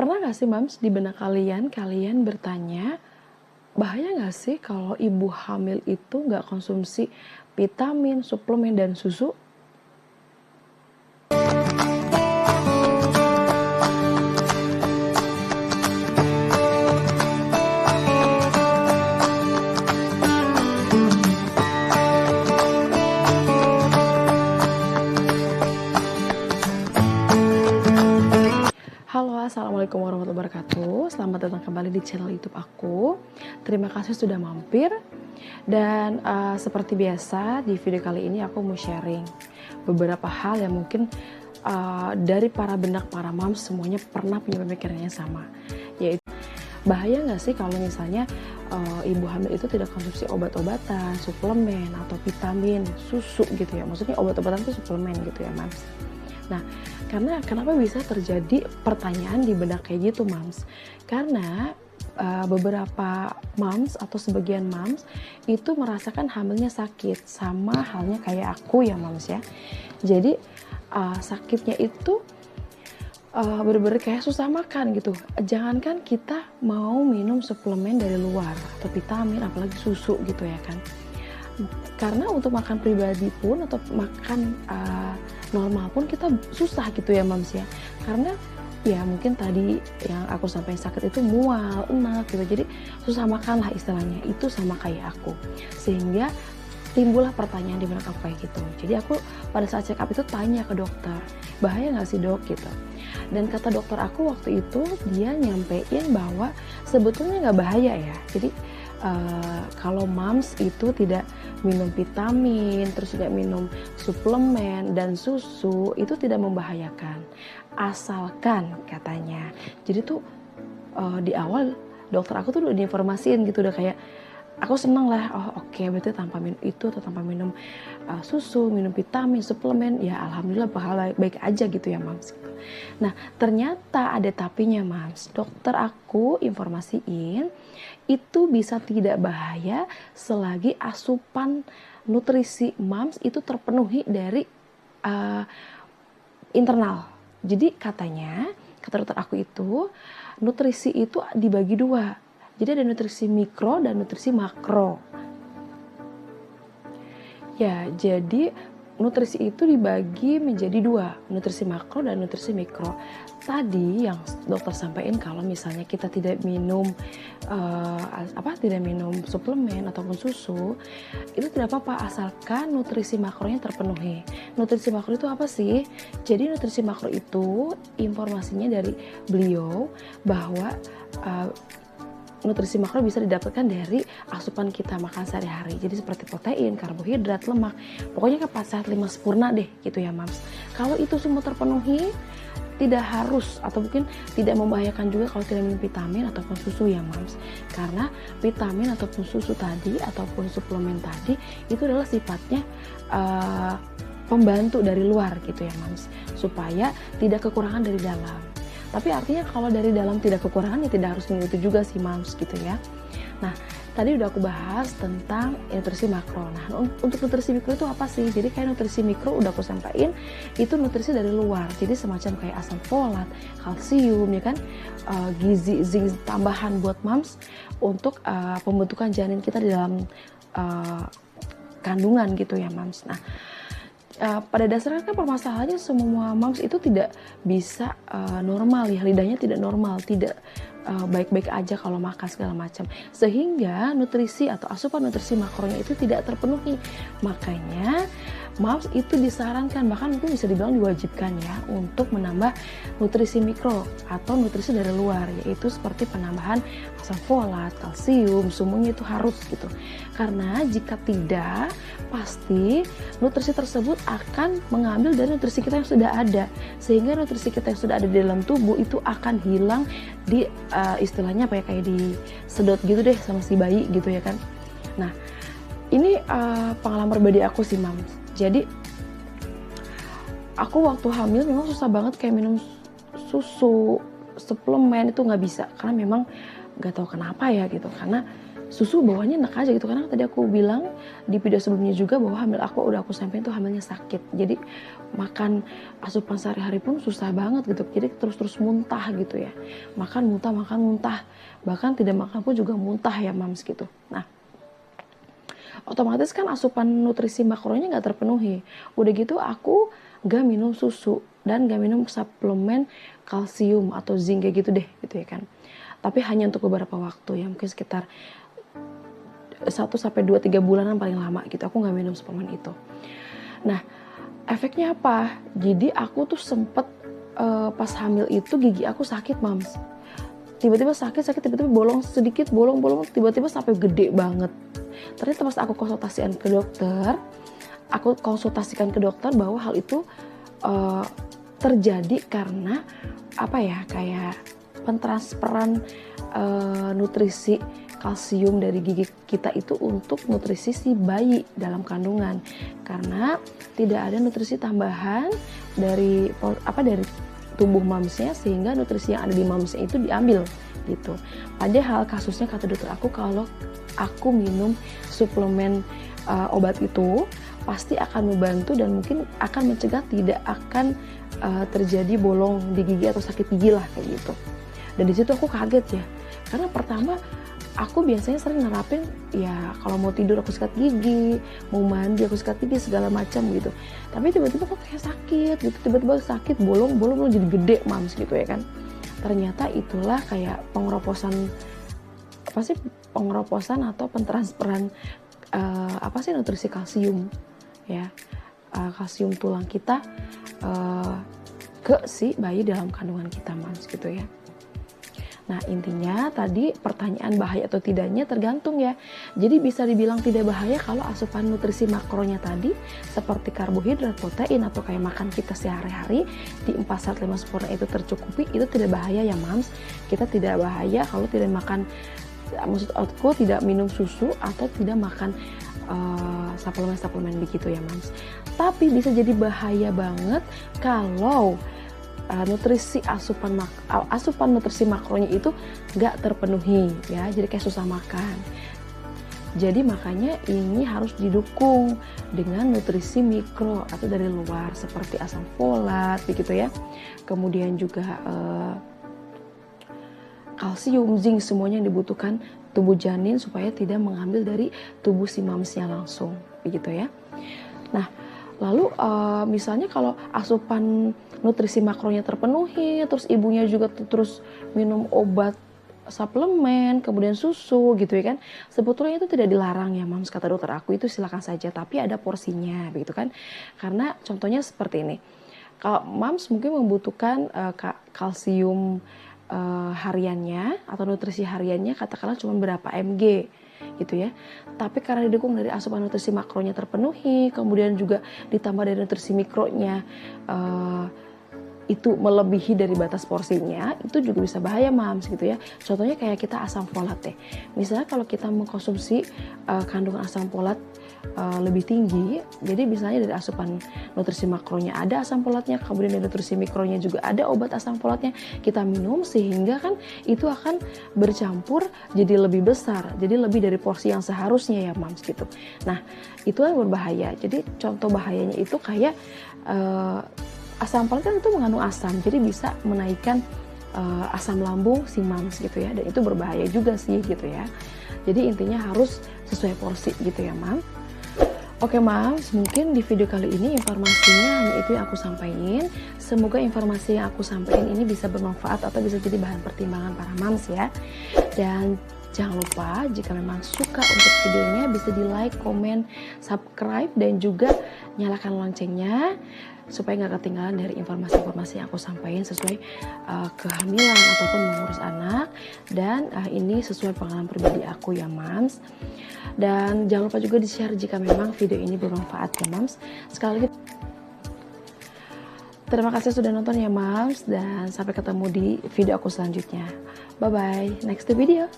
Pernah nggak sih Mams di benak kalian bertanya, bahaya nggak sih kalau ibu hamil itu nggak konsumsi vitamin, suplemen, dan susu? Halo, assalamualaikum warahmatullahi wabarakatuh. Selamat datang kembali di channel YouTube aku. Terima kasih sudah mampir. Dan seperti biasa di video kali ini aku mau sharing beberapa hal yang mungkin dari para mams semuanya pernah punya pemikiran yang sama. Yaitu bahaya nggak sih kalau misalnya ibu hamil itu tidak konsumsi obat-obatan, suplemen atau vitamin, susu gitu ya. Maksudnya obat-obatan itu suplemen gitu ya, Mams. Nah, karena kenapa bisa terjadi pertanyaan di benak kayak gitu, Mams? Karena beberapa mams atau sebagian mams itu merasakan hamilnya sakit, sama halnya kayak aku ya, Mams ya. Jadi sakitnya itu bener-bener kayak susah makan gitu. Jangankan kita mau minum suplemen dari luar atau vitamin, apalagi susu gitu ya kan. Karena untuk makan pribadi pun atau makan normal pun kita susah gitu ya, Mams ya. Karena ya mungkin tadi yang aku sampai sakit itu mual, enak gitu. Jadi susah makan lah istilahnya. Itu sama kayak aku. Sehingga timbullah pertanyaan di benak aku kayak gitu. Jadi aku pada saat check up itu tanya ke dokter, bahaya nggak sih dok gitu. Dan kata dokter aku waktu itu, dia nyampein bahwa sebetulnya nggak bahaya ya. Jadi kalau mams itu tidak minum vitamin, terus juga minum suplemen dan susu, itu tidak membahayakan. Asalkan katanya. Jadi tuh di awal dokter aku tuh udah diinformasiin gitu, udah kayak aku seneng lah, oh oke, berarti tanpa minum itu atau tanpa minum susu, minum vitamin, suplemen, ya alhamdulillah bakal baik aja gitu ya, Mams. Nah, ternyata ada tapinya, Mams. Dokter aku informasiin itu bisa tidak bahaya selagi asupan nutrisi Mams itu terpenuhi dari internal. Jadi katanya, kata dokter aku itu, nutrisi itu dibagi dua. Jadi ada nutrisi mikro dan nutrisi makro. Ya, jadi nutrisi itu dibagi menjadi dua, nutrisi makro dan nutrisi mikro. Tadi yang dokter sampaikan kalau misalnya kita tidak minum tidak minum suplemen ataupun susu, itu tidak apa-apa asalkan nutrisi makronya terpenuhi. Nutrisi makro itu apa sih? Jadi nutrisi makro itu informasinya dari beliau bahwa nutrisi makro bisa didapatkan dari asupan kita makan sehari-hari. Jadi seperti protein, karbohidrat, lemak. Pokoknya pas saat 5 sempurna deh gitu ya, Mams. Kalau itu semua terpenuhi, tidak harus atau mungkin tidak membahayakan juga kalau tidak minum vitamin ataupun susu ya, Mams. Karena vitamin ataupun susu tadi ataupun suplemen tadi itu adalah sifatnya pembantu dari luar gitu ya, Mams. Supaya tidak kekurangan dari dalam. Tapi artinya kalau dari dalam tidak kekurangan ya tidak harus minum itu juga sih, Mams gitu ya. Nah, tadi udah aku bahas tentang nutrisi makro. Nah, untuk nutrisi mikro itu apa sih? Jadi kayak nutrisi mikro udah aku sampaikan, itu nutrisi dari luar. Jadi semacam kayak asam folat, kalsium ya kan, gizi, zinc tambahan buat Mams untuk pembentukan janin kita di dalam kandungan gitu ya, Mams. Nah, pada dasarnya kan permasalahannya semua mams itu tidak bisa normal ya, lidahnya tidak normal, tidak baik-baik aja kalau makan segala macam, sehingga nutrisi atau asupan nutrisi makronya itu tidak terpenuhi. Makanya mams itu disarankan, bahkan mungkin bisa dibilang diwajibkan ya, untuk menambah nutrisi mikro atau nutrisi dari luar, yaitu seperti penambahan asam folat, kalsium, semuanya itu harus gitu. Karena jika tidak, pasti nutrisi tersebut akan mengambil dari nutrisi kita yang sudah ada, sehingga nutrisi kita yang sudah ada di dalam tubuh itu akan hilang di istilahnya apa ya, kayak disedot gitu deh sama si bayi gitu ya kan. Nah, ini pengalaman pribadi aku sih, Mams. Jadi aku waktu hamil memang susah banget kayak minum susu, suplemen itu nggak bisa, karena memang nggak tahu kenapa ya gitu, karena susu bawahnya enak aja gitu, karena tadi aku bilang di video sebelumnya juga bahwa hamil aku udah aku sampein tuh hamilnya sakit, jadi makan asupan sehari-hari pun susah banget gitu, jadi terus muntah gitu ya, makan muntah, bahkan tidak makan pun juga muntah ya mams gitu. Nah otomatis kan asupan nutrisi makronya nggak terpenuhi, udah gitu aku gak minum susu dan gak minum suplemen kalsium atau zinc kayak gitu deh gitu ya kan, tapi hanya untuk beberapa waktu ya, mungkin sekitar 1-2-3 bulanan paling lama gitu aku nggak minum suplemen itu. Nah efeknya apa, jadi aku tuh sempet pas hamil itu gigi aku sakit mams, tiba-tiba sakit tiba-tiba bolong sedikit, bolong tiba-tiba sampai gede banget. Ternyata pas aku konsultasikan ke dokter bahwa hal itu terjadi karena apa ya, kayak pentransferan nutrisi kalsium dari gigi kita itu untuk nutrisi si bayi dalam kandungan, karena tidak ada nutrisi tambahan dari tubuh mamsnya, sehingga nutrisi yang ada di mamsnya itu diambil gitu. Padahal kasusnya kata dokter aku, kalau aku minum suplemen obat itu pasti akan membantu dan mungkin akan mencegah tidak akan terjadi bolong di gigi atau sakit gigi lah kayak gitu. Dan di situ aku kaget ya, karena pertama aku biasanya sering nerapin ya kalau mau tidur aku sikat gigi, mau mandi aku sikat gigi segala macam gitu. Tapi tiba-tiba kok kayak sakit gitu, tiba-tiba sakit bolong jadi gede mams gitu ya kan. Ternyata itulah kayak pengeroposan atau pentransferan nutrisi kalsium ya, kalsium tulang kita ke si bayi dalam kandungan kita mams gitu ya. Nah intinya tadi pertanyaan bahaya atau tidaknya tergantung ya. Jadi bisa dibilang tidak bahaya kalau asupan nutrisi makronya tadi seperti karbohidrat, protein atau kayak makan kita sehari-hari di 4 sehat 5 sempurna itu tercukupi, itu tidak bahaya ya mams. Kita tidak bahaya kalau tidak makan, maksud aku tidak minum susu atau tidak makan suplemen begitu ya mams. Tapi bisa jadi bahaya banget kalau asupan nutrisi makronya itu nggak terpenuhi ya, jadi kayak susah makan. Jadi makanya ini harus didukung dengan nutrisi mikro atau dari luar seperti asam folat begitu ya, kemudian juga kalsium, zinc, semuanya yang dibutuhkan tubuh janin supaya tidak mengambil dari tubuh si mamsnya langsung begitu ya. Nah lalu misalnya kalau asupan nutrisi makronya terpenuhi, terus ibunya juga terus minum obat suplemen, kemudian susu gitu ya kan, sebetulnya itu tidak dilarang ya mams, kata dokter aku itu silakan saja, tapi ada porsinya begitu kan. Karena contohnya seperti ini, kalau mams mungkin membutuhkan kalsium hariannya atau nutrisi hariannya katakanlah cuma berapa mg gitu ya, tapi karena didukung dari asupan nutrisi makronya terpenuhi, kemudian juga ditambah dari nutrisi mikronya itu melebihi dari batas porsinya, itu juga bisa bahaya mams gitu ya. Contohnya kayak kita asam folat deh, misalnya kalau kita mengkonsumsi kandungan asam folat lebih tinggi, jadi misalnya dari asupan nutrisi makronya ada asam folatnya, kemudian dari nutrisi mikronya juga ada obat asam folatnya, kita minum sehingga kan itu akan bercampur jadi lebih besar, jadi lebih dari porsi yang seharusnya ya mams gitu. Nah itu yang berbahaya. Jadi contoh bahayanya itu kayak asam folat kan itu mengandung asam, jadi bisa menaikkan asam lambung si mams gitu ya, dan itu berbahaya juga sih gitu ya. Jadi intinya harus sesuai porsi gitu ya mams. Oke mams, mungkin di video kali ini informasinya hanya itu yang aku sampaikan. Semoga informasi yang aku sampaikan ini bisa bermanfaat atau bisa jadi bahan pertimbangan para mams ya. Dan jangan lupa jika memang suka untuk videonya bisa di like, komen, subscribe, dan juga nyalakan loncengnya supaya nggak ketinggalan dari informasi-informasi yang aku sampaikan sesuai kehamilan ataupun mengurus anak. Dan ini sesuai pengalaman pribadi aku ya mams. Dan jangan lupa juga di-share jika memang video ini bermanfaat ya mams. Sekali lagi terima kasih sudah nonton ya mams, dan sampai ketemu di video aku selanjutnya. Bye bye, next video.